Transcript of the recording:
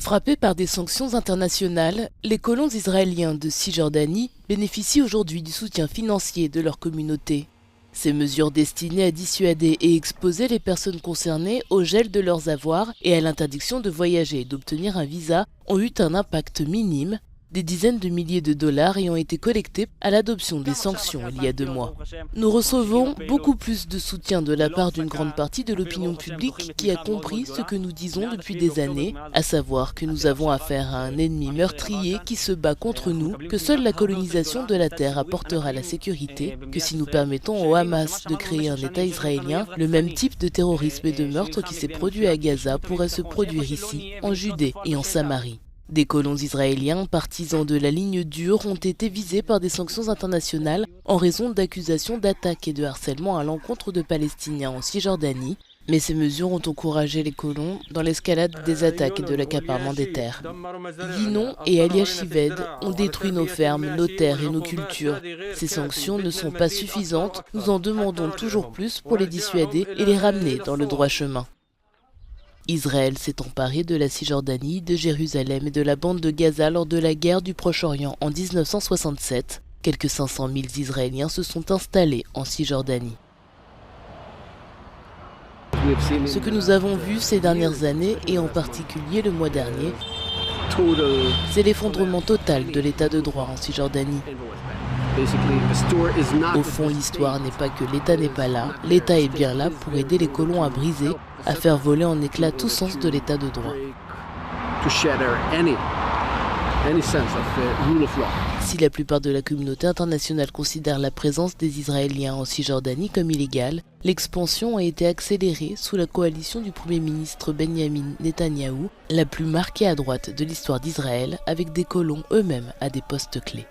Frappés par des sanctions internationales, les colons israéliens de Cisjordanie bénéficient aujourd'hui du soutien financier de leur communauté. Ces mesures destinées à dissuader et exposer les personnes concernées au gel de leurs avoirs et à l'interdiction de voyager et d'obtenir un visa ont eu un impact minime, des dizaines de milliers de dollars ayant été collectés à l'adoption des sanctions il y a 2 mois. Nous recevons beaucoup plus de soutien de la part d'une grande partie de l'opinion publique qui a compris ce que nous disons depuis des années, à savoir que nous avons affaire à un ennemi meurtrier qui se bat contre nous, que seule la colonisation de la terre apportera la sécurité, que si nous permettons au Hamas de créer un État israélien, le même type de terrorisme et de meurtre qui s'est produit à Gaza pourrait se produire ici, en Judée et en Samarie. Des colons israéliens, partisans de la ligne dure, ont été visés par des sanctions internationales en raison d'accusations d'attaques et de harcèlement à l'encontre de Palestiniens en Cisjordanie, mais ces mesures ont encouragé les colons dans l'escalade des attaques et de l'accaparement des terres. Yinon et Eliashived ont détruit nos fermes, nos terres et nos cultures. Ces sanctions ne sont pas suffisantes, nous en demandons toujours plus pour les dissuader et les ramener dans le droit chemin. Israël s'est emparé de la Cisjordanie, de Jérusalem et de la bande de Gaza lors de la guerre du Proche-Orient en 1967. Quelques 500 000 Israéliens se sont installés en Cisjordanie. Ce que nous avons vu ces dernières années, et en particulier le mois dernier, c'est l'effondrement total de l'état de droit en Cisjordanie. Au fond, l'histoire n'est pas que l'État n'est pas là, l'État est bien là pour aider les colons à briser, à faire voler en éclats tout sens de l'état de droit. Si la plupart de la communauté internationale considère la présence des Israéliens en Cisjordanie comme illégale, l'expansion a été accélérée sous la coalition du Premier ministre Benjamin Netanyahou, la plus marquée à droite de l'histoire d'Israël, avec des colons eux-mêmes à des postes clés.